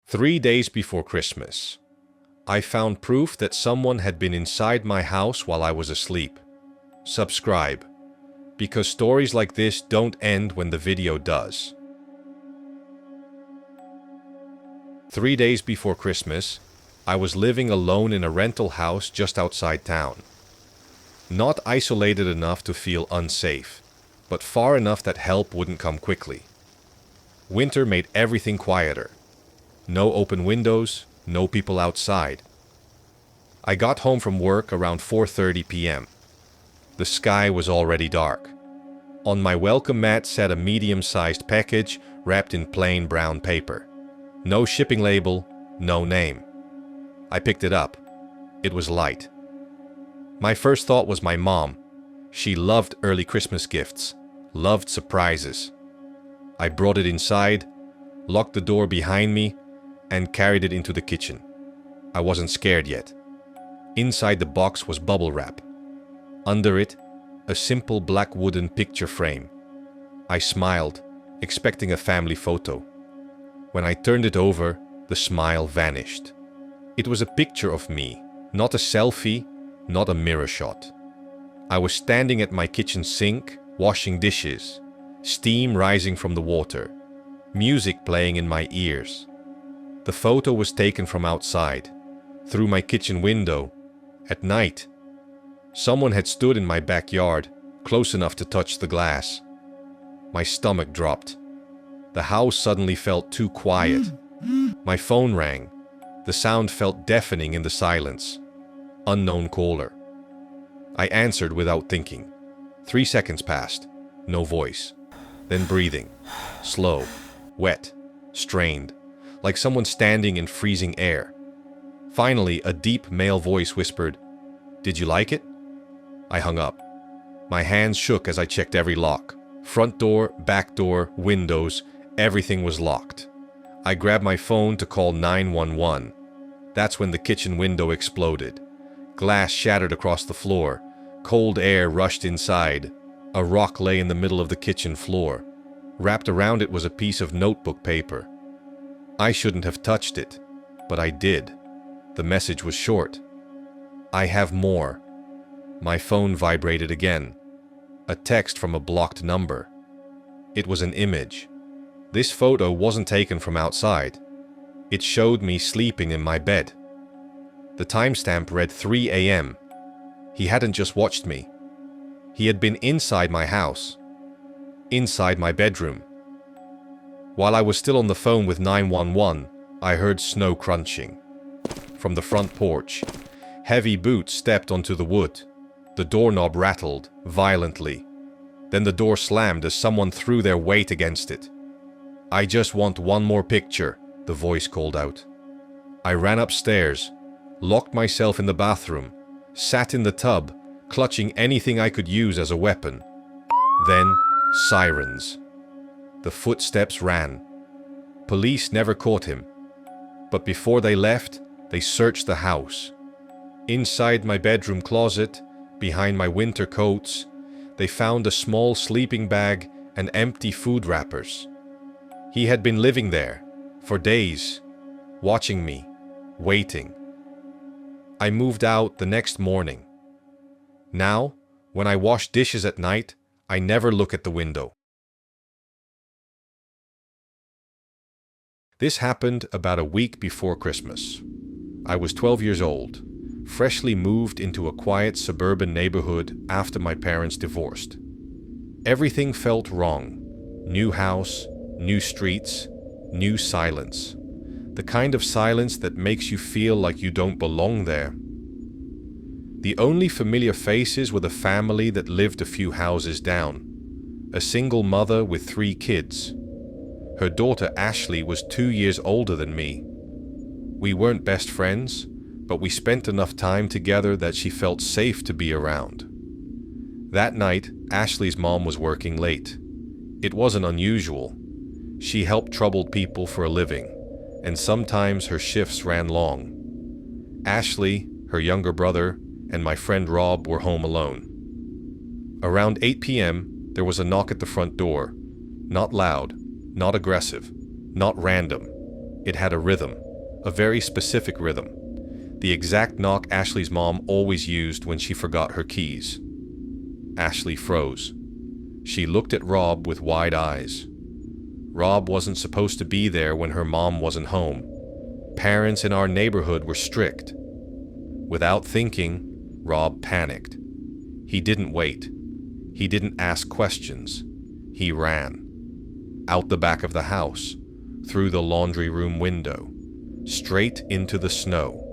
3 days before Christmas, I found proof that someone had been inside my house while I was asleep. Subscribe, because stories like this don't end when the video does. 3 days before Christmas, I was living alone in a rental house just outside town. Not isolated enough to feel unsafe, but far enough that help wouldn't come quickly. Winter made everything quieter. No open windows, no people outside. I got home from work around 4:30 p.m. The sky was already dark. On my welcome mat sat a medium-sized package wrapped in plain brown paper. No shipping label, no name. I picked it up. It was light. My first thought was my mom. She loved early Christmas gifts, loved surprises. I brought it inside, locked the door behind me, and carried it into the kitchen. I wasn't scared yet. Inside the box was bubble wrap. Under it, a simple black wooden picture frame. I smiled, expecting a family photo. When I turned it over, the smile vanished. It was a picture of me, not a selfie, not a mirror shot. I was standing at my kitchen sink, washing dishes, steam rising from the water, music playing in my ears. The photo was taken from outside, through my kitchen window, at night. Someone had stood in my backyard, close enough to touch the glass. My stomach dropped. The house suddenly felt too quiet. My phone rang. The sound felt deafening in the silence. Unknown caller. I answered without thinking. 3 seconds passed. No voice. Then breathing. Slow. Wet. Strained. Like someone standing in freezing air. Finally, a deep male voice whispered, "Did you like it?" I hung up. My hands shook as I checked every lock. Front door, back door, windows, everything was locked. I grabbed my phone to call 911. That's when the kitchen window exploded. Glass shattered across the floor. Cold air rushed inside. A rock lay in the middle of the kitchen floor. Wrapped around it was a piece of notebook paper. I shouldn't have touched it, but I did. The message was short. "I have more." My phone vibrated again. A text from a blocked number. It was an image. This photo wasn't taken from outside. It showed me sleeping in my bed. The timestamp read 3 a.m. He hadn't just watched me. He had been inside my house. Inside my bedroom. While I was still on the phone with 911, I heard snow crunching. From the front porch, heavy boots stepped onto the wood. The doorknob rattled violently. Then the door slammed as someone threw their weight against it. "I just want one more picture," the voice called out. I ran upstairs, locked myself in the bathroom, sat in the tub, clutching anything I could use as a weapon. Then, sirens. The footsteps ran. Police never caught him. But before they left, they searched the house. Inside my bedroom closet, behind my winter coats, they found a small sleeping bag and empty food wrappers. He had been living there, for days, watching me, waiting. I moved out the next morning. Now, when I wash dishes at night, I never look at the window. This happened about a week before Christmas. I was 12 years old, freshly moved into a quiet suburban neighborhood after my parents divorced. Everything felt wrong. New house, new streets, new silence. The kind of silence that makes you feel like you don't belong there. The only familiar faces were the family that lived a few houses down. A single mother with 3 kids. Her daughter Ashley was 2 years older than me. We weren't best friends, but we spent enough time together that she felt safe to be around. That night, Ashley's mom was working late. It wasn't unusual. She helped troubled people for a living, and sometimes her shifts ran long. Ashley, her younger brother, and my friend Rob were home alone. Around 8 p.m., there was a knock at the front door. Not loud, not aggressive, not random. It had a rhythm, a very specific rhythm. The exact knock Ashley's mom always used when she forgot her keys. Ashley froze. She looked at Rob with wide eyes. Rob wasn't supposed to be there when her mom wasn't home. Parents in our neighborhood were strict. Without thinking, Rob panicked. He didn't wait. He didn't ask questions. He ran. Out the back of the house, through the laundry room window, straight into the snow.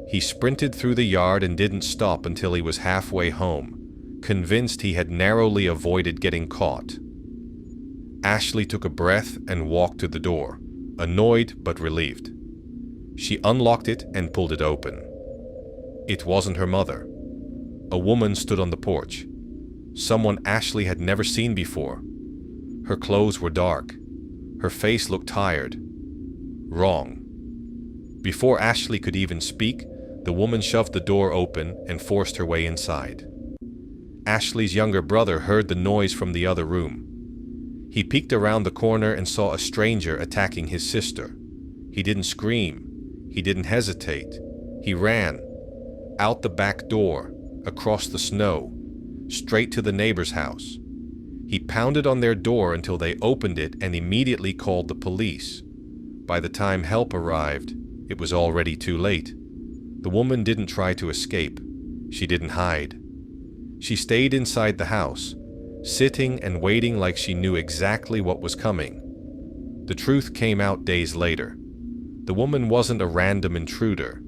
He sprinted through the yard and didn't stop until he was halfway home, convinced he had narrowly avoided getting caught. Ashley took a breath and walked to the door, annoyed but relieved. She unlocked it and pulled it open. It wasn't her mother. A woman stood on the porch. Someone Ashley had never seen before. Her clothes were dark. Her face looked tired. Wrong. Before Ashley could even speak, the woman shoved the door open and forced her way inside. Ashley's younger brother heard the noise from the other room. He peeked around the corner and saw a stranger attacking his sister. He didn't scream. He didn't hesitate. He ran. Out the back door, across the snow, straight to the neighbor's house. He pounded on their door until they opened it and immediately called the police. By the time help arrived, it was already too late. The woman didn't try to escape. She didn't hide. She stayed inside the house, sitting and waiting like she knew exactly what was coming. The truth came out days later. The woman wasn't a random intruder.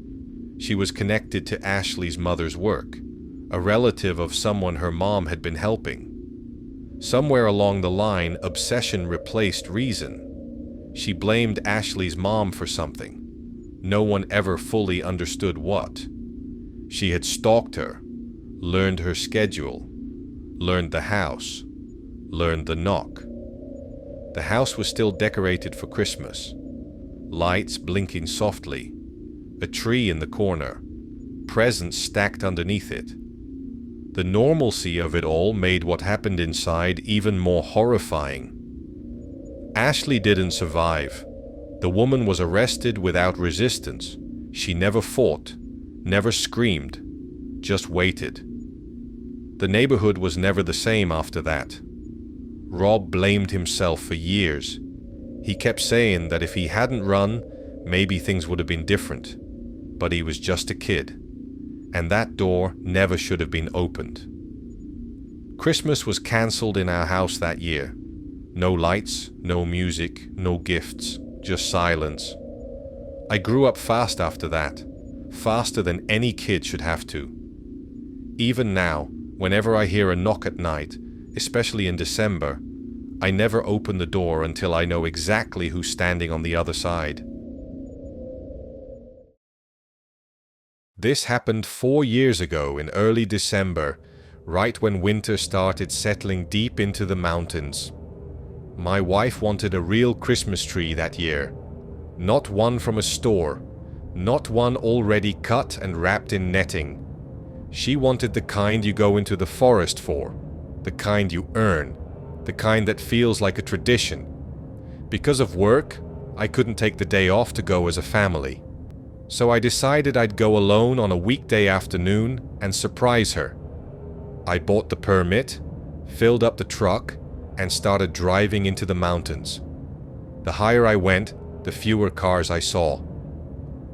She was connected to Ashley's mother's work, a relative of someone her mom had been helping. Somewhere along the line, obsession replaced reason. She blamed Ashley's mom for something. No one ever fully understood what. She had stalked her, learned her schedule, learned the house, learned the knock. The house was still decorated for Christmas. Lights blinking softly, a tree in the corner, presents stacked underneath it. The normalcy of it all made what happened inside even more horrifying. Ashley didn't survive. The woman was arrested without resistance. She never fought, never screamed, just waited. The neighborhood was never the same after that. Rob blamed himself for years. He kept saying that if he hadn't run, maybe things would have been different. But he was just a kid. And that door never should have been opened. Christmas was cancelled in our house that year. No lights, no music, no gifts, just silence. I grew up fast after that, faster than any kid should have to. Even now, whenever I hear a knock at night, especially in December, I never open the door until I know exactly who's standing on the other side. This happened 4 years ago in early December, right when winter started settling deep into the mountains. My wife wanted a real Christmas tree that year. Not one from a store, not one already cut and wrapped in netting. She wanted the kind you go into the forest for, the kind you earn, the kind that feels like a tradition. Because of work, I couldn't take the day off to go as a family. So I decided I'd go alone on a weekday afternoon and surprise her. I bought the permit, filled up the truck, and started driving into the mountains. The higher I went, the fewer cars I saw.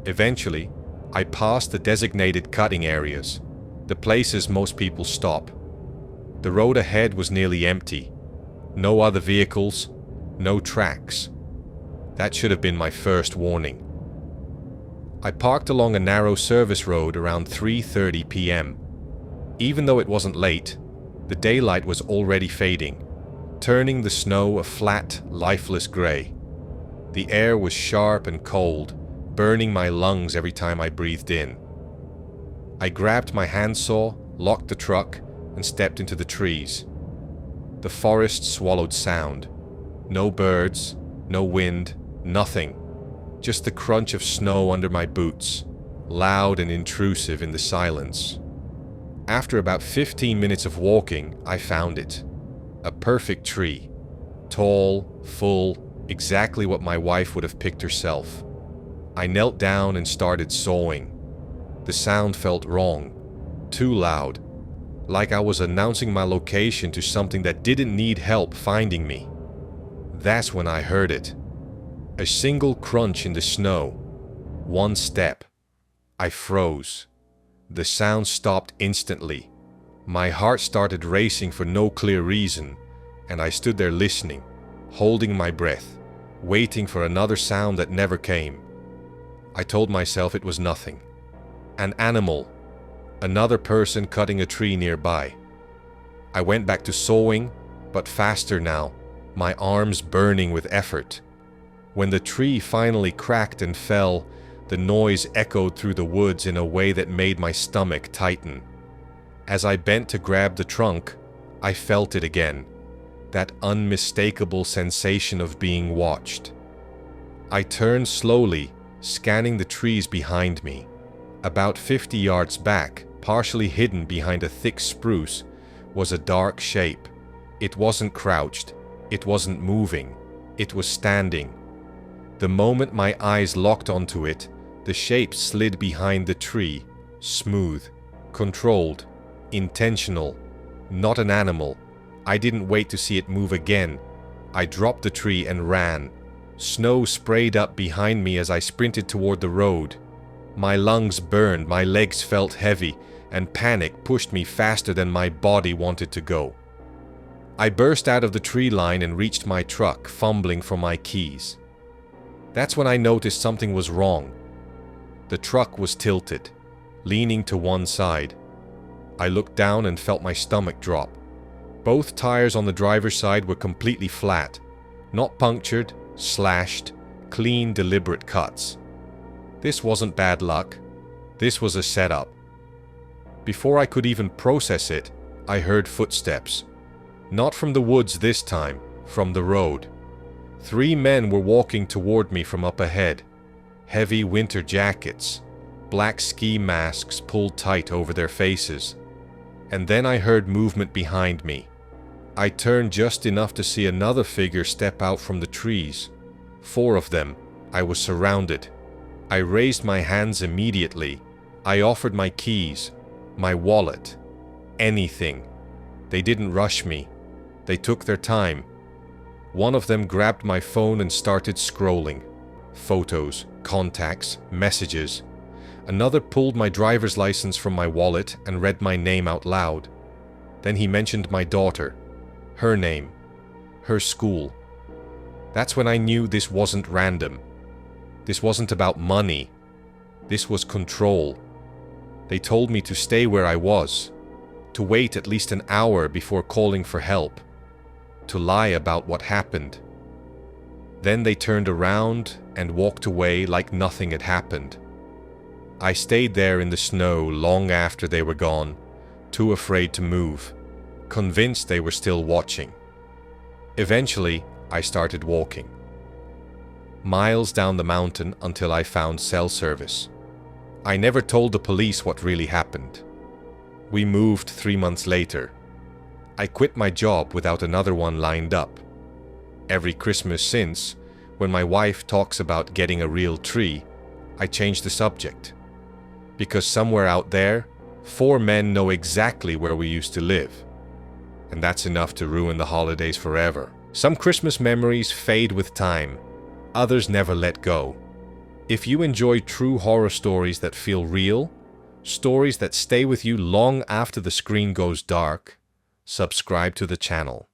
Eventually, I passed the designated cutting areas, the places most people stop. The road ahead was nearly empty. No other vehicles, no tracks. That should have been my first warning. I parked along a narrow service road around 3:30 p.m. Even though it wasn't late, the daylight was already fading, turning the snow a flat, lifeless gray. The air was sharp and cold, burning my lungs every time I breathed in. I grabbed my handsaw, locked the truck, and stepped into the trees. The forest swallowed sound. No birds, no wind, nothing. Just the crunch of snow under my boots, loud and intrusive in the silence. After about 15 minutes of walking, I found it. A perfect tree. Tall, full, exactly what my wife would have picked herself. I knelt down and started sawing. The sound felt wrong, too loud, like I was announcing my location to something that didn't need help finding me. That's when I heard it. A single crunch in the snow. One step. I froze. The sound stopped instantly. My heart started racing for no clear reason, and I stood there listening, holding my breath, waiting for another sound that never came. I told myself it was nothing. An animal. Another person cutting a tree nearby. I went back to sawing, but faster now, my arms burning with effort. When the tree finally cracked and fell, the noise echoed through the woods in a way that made my stomach tighten. As I bent to grab the trunk, I felt it again, that unmistakable sensation of being watched. I turned slowly, scanning the trees behind me. About 50 yards back, partially hidden behind a thick spruce, was a dark shape. It wasn't crouched, it wasn't moving, it was standing. The moment my eyes locked onto it, the shape slid behind the tree, smooth, controlled, intentional, not an animal. I didn't wait to see it move again. I dropped the tree and ran. Snow sprayed up behind me as I sprinted toward the road. My lungs burned, my legs felt heavy, and panic pushed me faster than my body wanted to go. I burst out of the tree line and reached my truck, fumbling for my keys. That's when I noticed something was wrong. The truck was tilted, leaning to one side. I looked down and felt my stomach drop. Both tires on the driver's side were completely flat, not punctured, slashed, clean, deliberate cuts. This wasn't bad luck. This was a setup. Before I could even process it, I heard footsteps. Not from the woods this time, from the road. 3 men were walking toward me from up ahead. Heavy winter jackets, black ski masks pulled tight over their faces. And then I heard movement behind me. I turned just enough to see another figure step out from the trees. 4 of them. I was surrounded. I raised my hands immediately. I offered my keys, my wallet, anything. They didn't rush me. They took their time. One of them grabbed my phone and started scrolling. Photos, contacts, messages. Another pulled my driver's license from my wallet and read my name out loud. Then he mentioned my daughter, her name, her school. That's when I knew this wasn't random. This wasn't about money. This was control. They told me to stay where I was, to wait at least an hour before calling for help, to lie about what happened. Then they turned around and walked away like nothing had happened. I stayed there in the snow long after they were gone, too afraid to move, convinced they were still watching. Eventually, I started walking. Miles down the mountain until I found cell service. I never told the police what really happened. We moved 3 months later. I quit my job without another one lined up. Every Christmas since, when my wife talks about getting a real tree, I change the subject. Because somewhere out there, 4 men know exactly where we used to live. And that's enough to ruin the holidays forever. Some Christmas memories fade with time. Others never let go. If you enjoy true horror stories that feel real, stories that stay with you long after the screen goes dark, subscribe to the channel.